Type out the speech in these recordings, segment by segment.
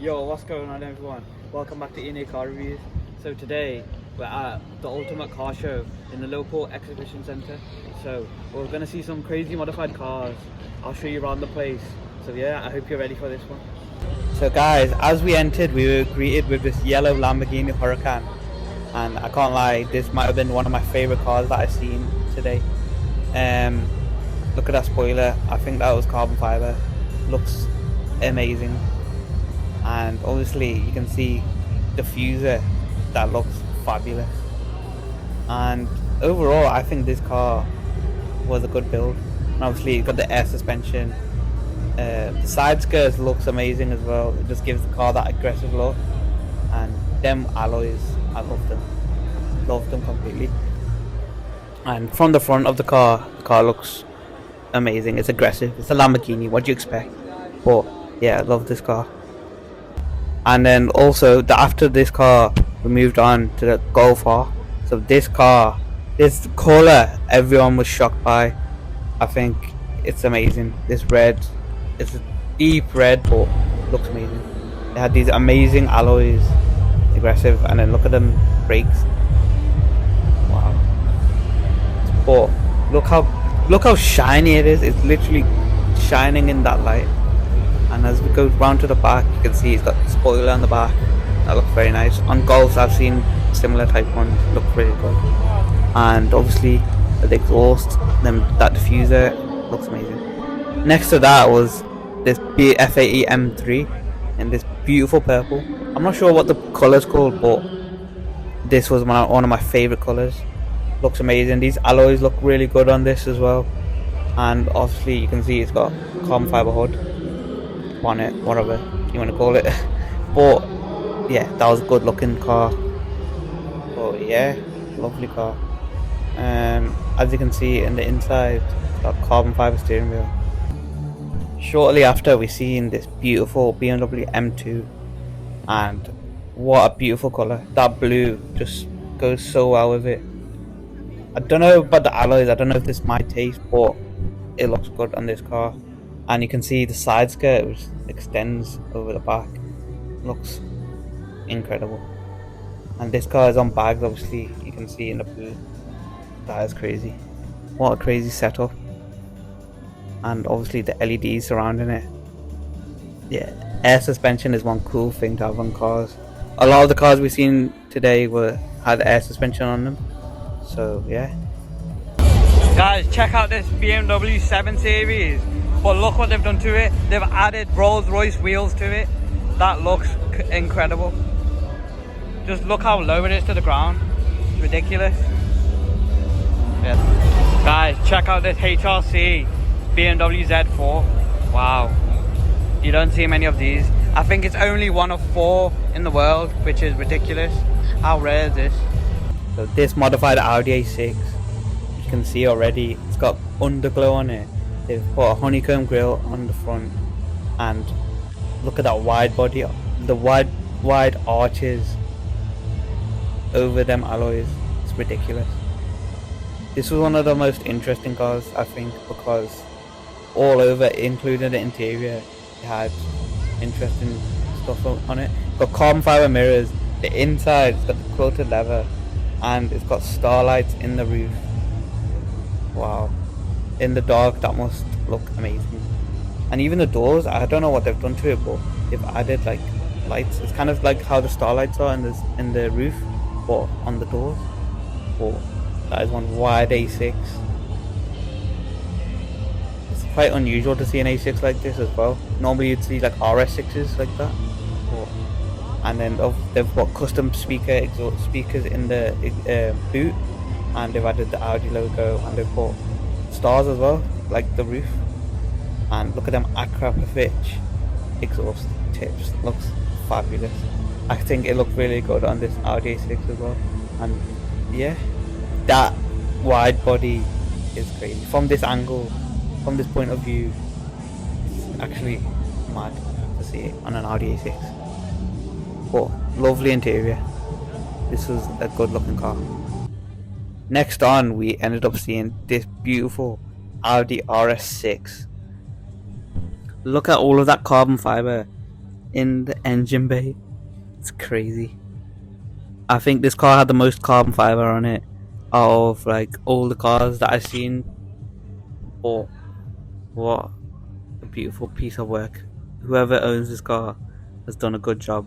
Yo, what's going on everyone? Welcome back to ENA Car Reviews. So today we're at the ultimate car show in the Liverpool Exhibition Centre. So we're going to see some crazy modified cars. I'll show you around the place. So yeah, I hope you're ready for this one. So guys, as we entered we were greeted with this yellow Lamborghini Huracan. And I can't lie, this might have been one of my favourite cars that I've seen today. Look at that spoiler, I think that was carbon fibre. Looks amazing. And obviously you can see the diffuser, that looks fabulous. And overall I think this car was a good build. And obviously it's got the air suspension. The side skirts looks amazing as well. It just gives the car that aggressive look. And them alloys, I love them completely. And from the front of the car looks amazing. It's aggressive. It's a Lamborghini, what do you expect? But yeah, I love this car. And then also after this car we moved on to the Golf R. So this car, this colour everyone was shocked by. I think it's amazing. This red, it's a deep red but looks amazing. They had these amazing alloys, aggressive, and then look at them brakes. Wow. But look how shiny it is. It's literally shining in that light. And as we go round to the back, you can see it's got the spoiler on the back. That looks very nice. On Golfs I've seen similar type ones, look really good. And obviously the exhaust, that diffuser looks amazing. Next to that was this F80 M3 in this beautiful purple. I'm not sure what the colour's called, but this was one of my favourite colours. Looks amazing. These alloys look really good on this as well. And obviously you can see it's got carbon fibre hood, bonnet, whatever you want to call it. But yeah, that was a good looking car. But yeah, lovely car. As you can see in the inside, it's got carbon fibre steering wheel. Shortly after we seen this beautiful BMW M2, and what a beautiful colour. That blue just goes so well with it. I don't know about the alloys, I don't know if this is my taste, but it looks good on this car. And you can see the side skirt which extends over the back. Looks incredible. And this car is on bags, obviously you can see in the blue. That is crazy. What a crazy setup. And obviously the LEDs surrounding it. Yeah, air suspension is one cool thing to have on cars. A lot of the cars we've seen today had air suspension on them. So yeah. Guys, check out this BMW 7 Series. But look what they've done to it. They've added Rolls Royce wheels to it. That looks incredible. Just look how low it is to the ground. It's ridiculous. Yeah. Guys, check out this HRC BMW Z4. Wow. You don't see many of these. I think it's only one of 4 in the world, which is ridiculous. How rare is this? So this modified Audi A6, you can see already, it's got underglow on it. They've put a honeycomb grille on the front, and look at that wide body, the wide arches over them alloys. It's ridiculous. This was one of the most interesting cars, I think, because all over, including the interior, it had interesting stuff on it. It's got carbon fibre mirrors, the inside, it's got the quilted leather, and it's got starlights in the roof. Wow. In the dark that must look amazing. And even the doors, I don't know what they've done to it, but they've added like lights. It's kind of like how the starlights are in the roof, but on the doors. But that is one wide A6. It's quite unusual to see an A6 like this as well. Normally you'd see like RS6s like that. But, and then they've got custom exhaust speakers in the boot, and they've added the Audi logo, and they've put stars as well, like the roof. And look at them Acrapafitch exhaust tips. Looks fabulous. I think it looked really good on this Audi A6 as well. And yeah, that wide body is crazy. From this angle, from this point of view, it's actually mad to see it on an Audi A6. But lovely interior. This was a good looking car. Next on, we ended up seeing this beautiful Audi RS6. Look at all of that carbon fibre in the engine bay. It's crazy. I think this car had the most carbon fiber on it out of like all the cars that I've seen. Oh, what a beautiful piece of work. Whoever owns this car has done a good job.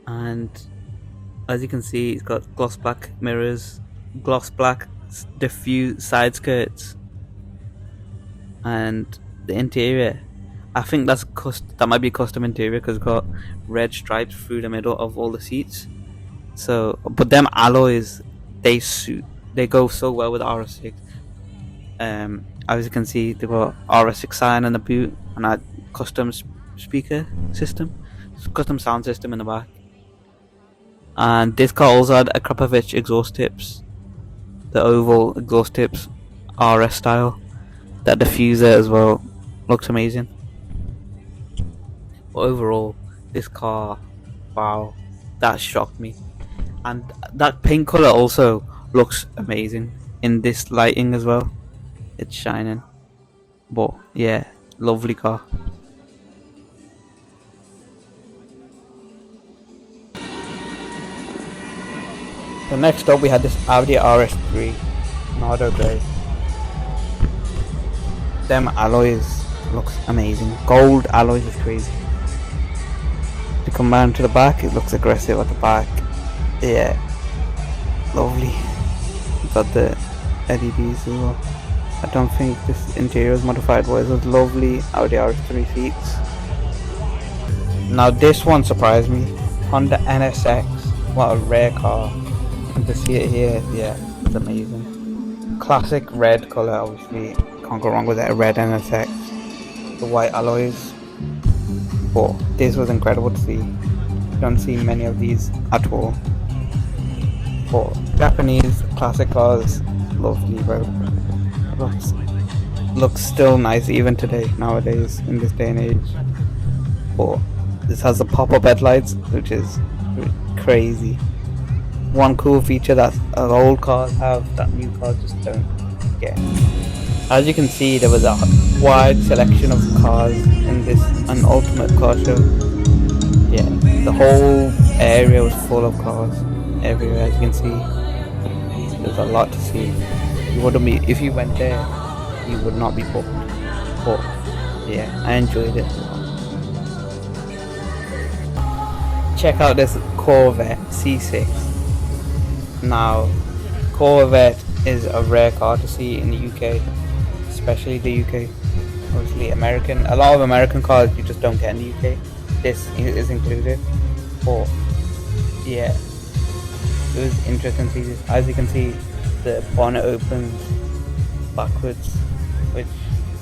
And as you can see, it's got gloss black mirrors, gloss black diffuse side skirts, and the interior, I think that might be a custom interior because it's got red stripes through the middle of all the seats. So, but them alloys, they go so well with the RS6. As you can see, they got RS6 sign on the boot and a custom speaker system, custom sound system in the back. And this car also had a Krapovich exhaust tips, the oval exhaust tips, RS style. That diffuser as well looks amazing. But overall, this car, wow, that shocked me. And that paint color also looks amazing in this lighting as well. It's shining. But yeah, lovely car. So next up we had this Audi RS3 Nardo grey. Them alloys looks amazing. Gold alloys is crazy. To come round to the back, it looks aggressive at the back. Yeah, lovely. Got the LEDs as well. I don't think this interior is modified, but it was lovely Audi RS3 seats. Now this one surprised me. Honda NSX. What a rare car. And to see it here, yeah, it's amazing. Classic red colour, obviously. Can't go wrong with it. A red NSX. The white alloys. But this was incredible to see. You don't see many of these at all. But Japanese classic cars, lovely, bro. Looks still nice even today, nowadays, in this day and age. But this has the pop-up headlights, which is crazy. One cool feature that old cars have that new cars just don't get. As you can see, there was a wide selection of cars in this an ultimate car show. Yeah, the whole area was full of cars everywhere. As you can see, there's a lot to see. You wouldn't be, if you went there, you would not be booked. But yeah, I enjoyed it. Check out this Corvette C6. Now, Corvette is a rare car to see in the UK, especially the UK. Obviously, a lot of American cars you just don't get in the UK. This is included. But yeah, it was interesting to see this. As you can see, the bonnet opens backwards, which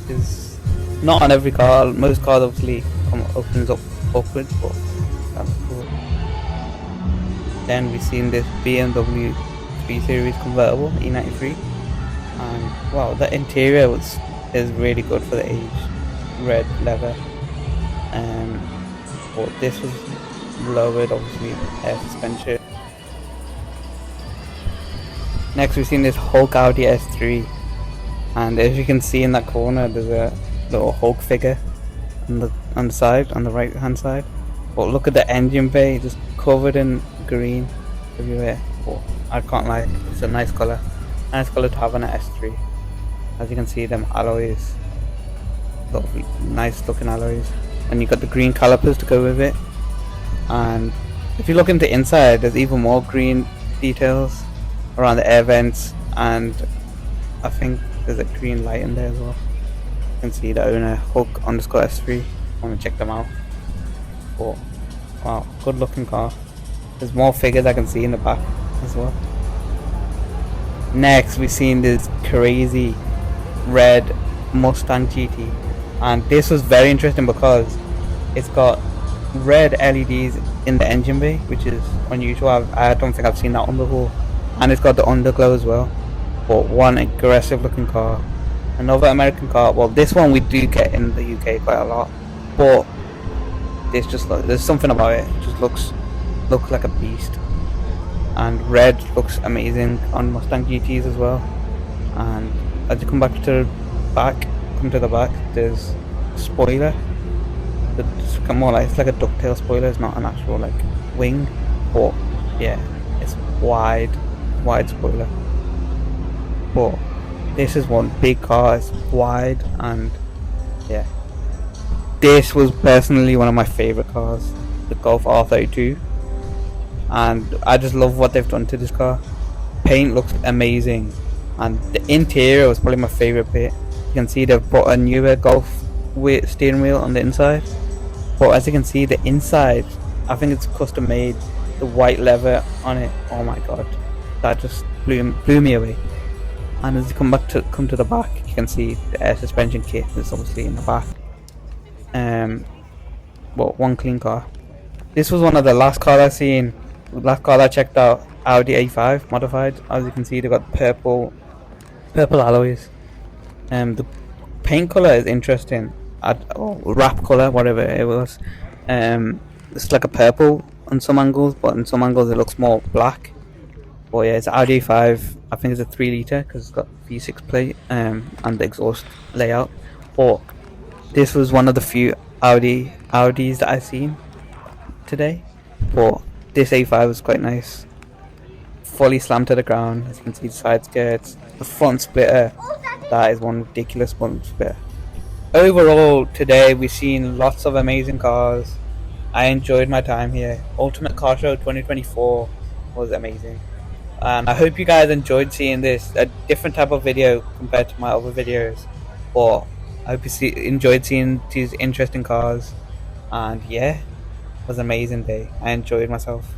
is not on every car. Most cars obviously opens up upwards, but that's cool. Then we've seen this BMW 3 Series convertible E93, and wow, the interior is really good for the age. Red leather, but this was lowered, obviously air suspension. Next we've seen this Hulk Audi S3, and as you can see in that corner, there's a little Hulk figure on the side, on the right hand side. But look at the engine bay, just covered in green everywhere. Oh, I can't lie, it's a nice colour to have on an S3. As you can see, them alloys, lovely, nice looking alloys, and you got the green calipers to go with it. And if you look into inside, there's even more green details around the air vents, and I think there's a green light in there as well. You can see the owner, Hulk_S3. I want to check them out. But wow, good looking car. There's more figures I can see in the back as well. Next we've seen this crazy red Mustang GT, and this was very interesting because it's got red LEDs in the engine bay, which is unusual. I don't think I've seen that one before. And it's got the underglow as well. But one aggressive looking car. Another American car. Well, this one we do get in the UK quite a lot, but this just there's something about it. It just looks like a beast. And red looks amazing on Mustang GTs as well. And as you come to the back, there's spoiler. It's more like, it's like a ducktail spoiler. It's not an actual like wing, but yeah, it's wide spoiler. But this is one big car. It's wide, and yeah, this was personally one of my favorite cars, the Golf R32, and I just love what they've done to this car. Paint looks amazing, and the interior was probably my favorite bit. You can see they've put a newer Golf steering wheel on the inside, but as you can see, the inside, I think it's custom made. The white leather on it, oh my god, that just blew me away. And as you come to the back, you can see the air suspension kit is obviously in the back. But one clean car. This was one of the last cars I checked out. Audi A5 modified. As you can see, they got purple alloys. The paint color is interesting. Wrap color, whatever it was. It's like a purple on some angles, but in some angles it looks more black. But yeah, it's Audi A5. I think it's a 3 litre because it's got V6 plate and the exhaust layout. But this was one of the few Audis that I've seen today. But this A5 was quite nice. Fully slammed to the ground. As you can see, the side skirts, the front splitter. That is one ridiculous front splitter. Overall, today we've seen lots of amazing cars. I enjoyed my time here. Ultimate Car Show 2024 was amazing. And I hope you guys enjoyed seeing this, a different type of video compared to my other videos. But I hope you enjoyed seeing these interesting cars. And yeah, it was an amazing day. I enjoyed myself.